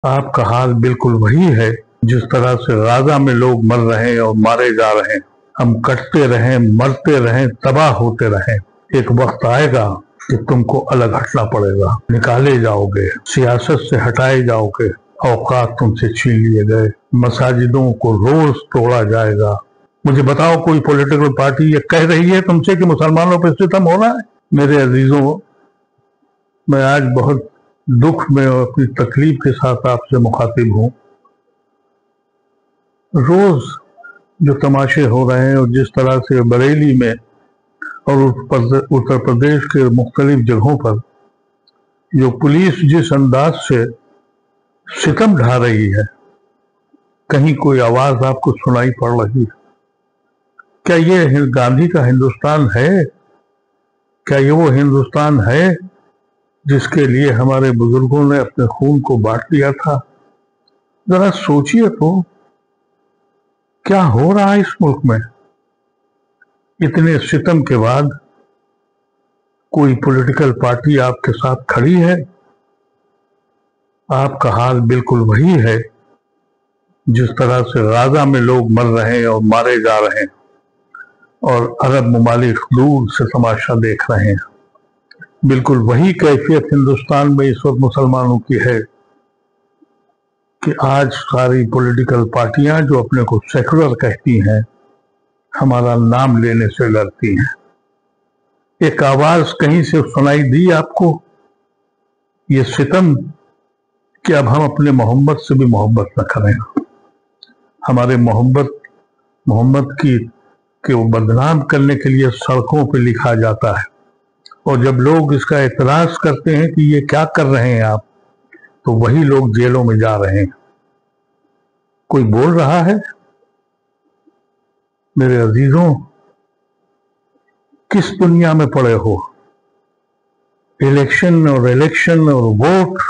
आपका हाल बिल्कुल वही है जिस तरह से गाजा में लोग मर रहे हैं और मारे जा रहे हैं। हम कटते रहें, मरते रहें, तबाह होते रहें। एक वक्त आएगा कि तुमको अलग हटना पड़ेगा, निकाले जाओगे, सियासत से हटाए जाओगे, औकात तुमसे छीन लिए गए, मसाजिदों को रोज तोड़ा जाएगा। मुझे बताओ, कोई पॉलिटिकल पार्टी ये कह रही है तुमसे कि मुसलमानों पर सितम हो रहा है? मेरे अजीजों, मैं आज बहुत दुख में और अपनी तकलीफ के साथ आपसे मुखातिब हूँ। रोज जो तमाशे हो रहे हैं और जिस तरह से बरेली में और उत्तर प्रदेश के मुख्तलिफ जगहों पर जो पुलिस जिस अंदाज से सितम ढा रही है, कहीं कोई आवाज आपको सुनाई पड़ रही है? क्या ये गांधी का हिंदुस्तान है? क्या ये वो हिंदुस्तान है जिसके लिए हमारे बुजुर्गों ने अपने खून को बांट दिया था? जरा सोचिए तो, क्या हो रहा है इस मुल्क में? इतने सितम के बाद कोई पॉलिटिकल पार्टी आपके साथ खड़ी है? आपका हाल बिल्कुल वही है जिस तरह से गाजा में लोग मर रहे हैं और मारे जा रहे हैं और अरब ममालिक दूर से तमाशा देख रहे हैं। बिल्कुल वही कैफियत हिंदुस्तान में इस वक्त मुसलमानों की है कि आज सारी पॉलिटिकल पार्टियां जो अपने को सेकुलर कहती हैं, हमारा नाम लेने से डरती हैं। एक आवाज कहीं से सुनाई दी आपको, ये सितम कि अब हम अपने मोहम्मद से भी मोहब्बत न करें। हमारे मोहम्मद की कि वो बदनाम करने के लिए सड़कों पे लिखा जाता है, और जब लोग इसका एतराज करते हैं कि ये क्या कर रहे हैं आप, तो वही लोग जेलों में जा रहे हैं। कोई बोल रहा है? मेरे अजीजों, किस दुनिया में पड़े हो? इलेक्शन और वोट,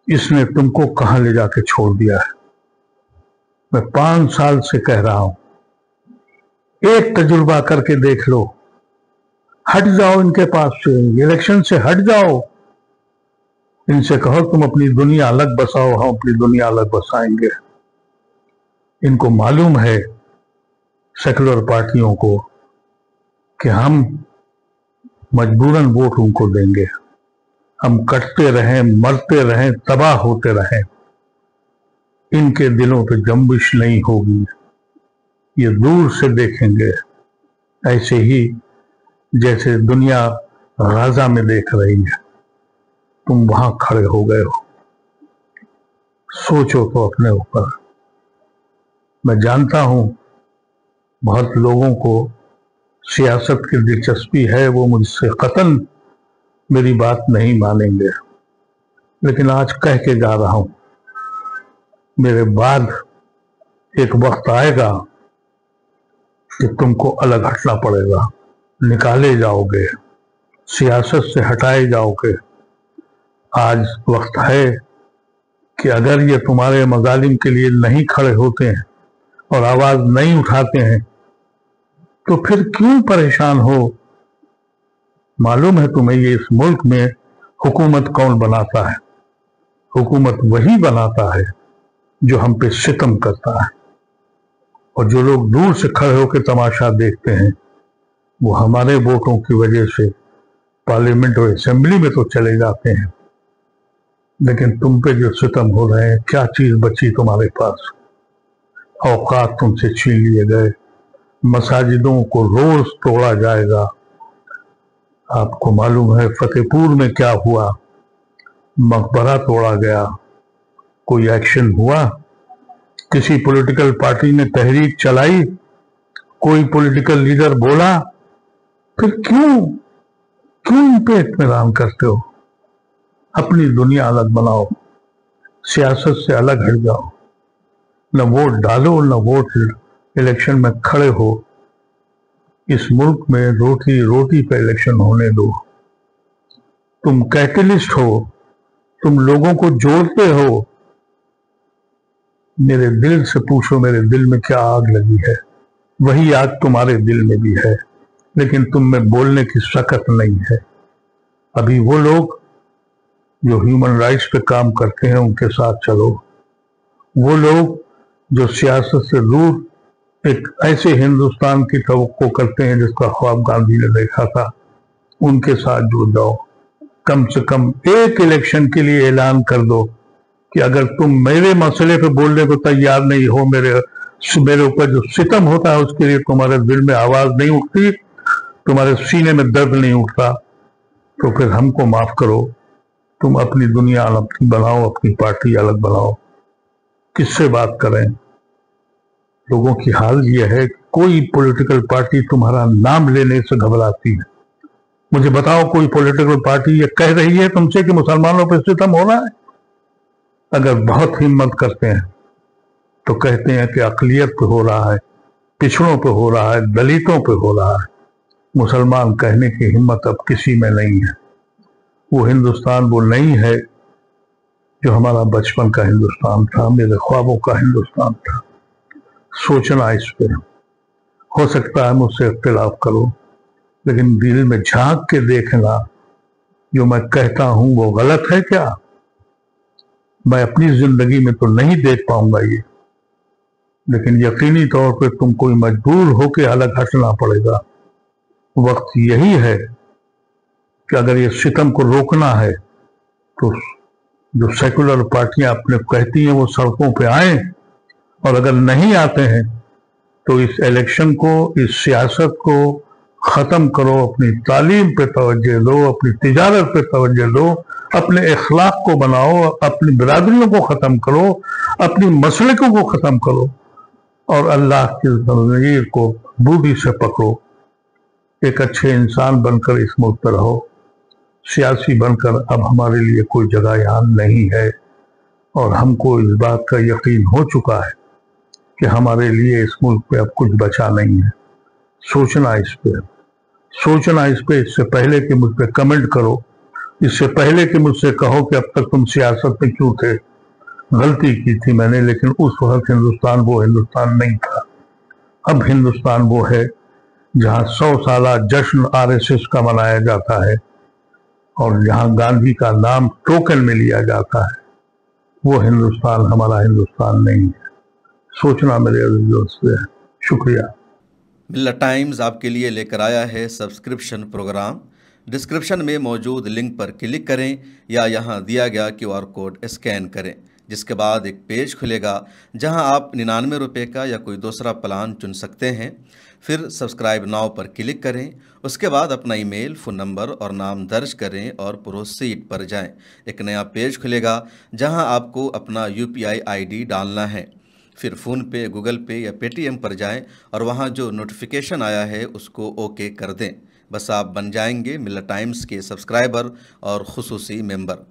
इसने तुमको कहां ले जाके छोड़ दिया है? मैं 5 साल से कह रहा हूं, एक तजुर्बा करके देख लो, हट जाओ इनके पास से, इलेक्शन से हट जाओ। इनसे कहो तुम अपनी दुनिया अलग बसाओ, हम अपनी दुनिया अलग बसाएंगे। इनको मालूम है, सेकुलर पार्टियों को, कि हम मजबूरन वोट उनको देंगे। हम कटते रहें, मरते रहें, तबाह होते रहें, इनके दिलों पे जंबिश नहीं होगी। ये दूर से देखेंगे, ऐसे ही जैसे दुनिया गाजा में देख रही है। तुम वहां खड़े हो गए हो। सोचो तो अपने ऊपर। मैं जानता हूं बहुत लोगों को सियासत की दिलचस्पी है, वो मुझसे कतन मेरी बात नहीं मानेंगे, लेकिन आज कह के जा रहा हूं, मेरे बाद एक वक्त आएगा कि तुमको अलग हटना पड़ेगा, निकाले जाओगे, सियासत से हटाए जाओगे। आज वक्त है कि अगर ये तुम्हारे मजालिम के लिए नहीं खड़े होते हैं और आवाज नहीं उठाते हैं, तो फिर क्यों परेशान हो? मालूम है तुम्हें, ये इस मुल्क में हुकूमत कौन बनाता है? हुकूमत वही बनाता है जो हम पे सितम करता है, और जो लोग दूर से खड़े होकर तमाशा देखते हैं, वो हमारे वोटों की वजह से पार्लियामेंट और असेंबली में तो चले जाते हैं, लेकिन तुम पे जो सितम हो रहे हैं, क्या चीज बची तुम्हारे पास? औकात तुमसे छीन लिए गए, मसाजिदों को रोज तोड़ा जाएगा। आपको मालूम है फतेहपुर में क्या हुआ? मकबरा तोड़ा गया। कोई एक्शन हुआ? किसी पॉलिटिकल पार्टी ने तहरीक चलाई? कोई पॉलिटिकल लीडर बोला? फिर क्यों इन पे इत्मीनान करते हो? अपनी दुनिया अलग बनाओ, सियासत से अलग हट जाओ, न वोट डालो, न वोट इलेक्शन में खड़े हो। इस मुल्क में रोटी रोटी पे इलेक्शन होने दो। तुम कैटलिस्ट हो, तुम लोगों को जोड़ते हो। मेरे दिल से पूछो, मेरे दिल में क्या आग लगी है? वही आग तुम्हारे दिल में भी है, लेकिन तुम में बोलने की सकत नहीं है। अभी वो लोग जो ह्यूमन राइट्स पे काम करते हैं उनके साथ चलो। वो लोग जो सियासत से दूर एक ऐसे हिंदुस्तान की तवक्को करते हैं जिसका ख्वाब गांधी ने देखा था, उनके साथ जुड़ जाओ। कम से कम एक इलेक्शन के लिए ऐलान कर दो कि अगर तुम मेरे मसले पे बोलने को तैयार नहीं हो, मेरे ऊपर जो सितम होता है उसके लिए तुम्हारे दिल में आवाज नहीं उठती, तुम्हारे सीने में दर्द नहीं उठता, तो फिर हमको माफ करो, तुम अपनी दुनिया अलग बनाओ, अपनी पार्टी अलग बनाओ। किससे बात करें? लोगों की हाल ये है कि कोई पॉलिटिकल पार्टी तुम्हारा नाम लेने से घबराती है। मुझे बताओ, कोई पॉलिटिकल पार्टी ये कह रही है तुमसे कि मुसलमानों पर सितम हो रहा है? अगर बहुत हिम्मत करते हैं तो कहते हैं कि अक़लियत पे हो रहा है, पिछड़ों पे हो रहा है, दलितों पे हो रहा है। मुसलमान कहने की हिम्मत अब किसी में नहीं है। वो हिंदुस्तान वो नहीं है जो हमारा बचपन का हिंदुस्तान था, मेरे ख्वाबों का हिंदुस्तान था। सोचना इस पे। हो सकता है मुझसे इख्तिलाफ करो, लेकिन दिल में झांक के देखना, जो मैं कहता हूं वो गलत है क्या? मैं अपनी जिंदगी में तो नहीं देख पाऊंगा ये, लेकिन यकीनी तौर पे तुमको मजबूर होकर अलग हटना पड़ेगा। वक्त यही है कि अगर ये सितम को रोकना है तो जो सेकुलर पार्टियां अपने कहती हैं वो सड़कों पे आए, और अगर नहीं आते हैं तो इस इलेक्शन को, इस सियासत को खत्म करो। अपनी तालीम पे तवज्जो दो, अपनी तिजारत पे तवज्जो दो, अपने इखलाक को बनाओ, अपनी बिरादरियों को खत्म करो, अपनी मसलकों को खत्म करो, और अल्लाह की ज़मीर को बूटी से पकड़ो। एक अच्छे इंसान बनकर इस मुल्क पर रहो। सियासी बनकर अब हमारे लिए कोई जगह यहाँ नहीं है, और हमको इस बात का यकीन हो चुका है कि हमारे लिए इस मुल्क पे अब कुछ बचा नहीं है। सोचना इस पे, सोचना इस पे। इससे पहले कि मुझ पे कमेंट करो, इससे पहले कि मुझसे कहो कि अब तक तुम सियासत में क्यों थे। गलती की थी मैंने, लेकिन उस वक्त हिंदुस्तान वो हिंदुस्तान नहीं था। अब हिंदुस्तान वो है जहाँ 100 साला जश्न आरएसएस का मनाया जाता है, और जहाँ गांधी का नाम टोकन में लिया जाता है। वो हिंदुस्तान हमारा हिंदुस्तान नहीं है। सोचना मेरे अज़ीज़ दोस्तों। शुक्रिया। मिल्लत टाइम्स आपके लिए लेकर आया है सब्सक्रिप्शन प्रोग्राम। डिस्क्रिप्शन में मौजूद लिंक पर क्लिक करें या यहाँ दिया गया QR कोड स्कैन करें, जिसके बाद एक पेज खुलेगा जहां आप 99 रुपये का या कोई दूसरा प्लान चुन सकते हैं। फिर सब्सक्राइब नाउ पर क्लिक करें, उसके बाद अपना ईमेल, फ़ोन नंबर और नाम दर्ज करें और प्रोसीड पर जाएं। एक नया पेज खुलेगा जहां आपको अपना UPI ID डालना है। फिर फ़ोन पे, गूगल पे या पेटीएम पर जाएं और वहां जो नोटिफिकेशन आया है उसको ओके कर दें। बस आप बन जाएंगे मिल्लत टाइम्स के सब्सक्राइबर और खुसूसी मेंबर।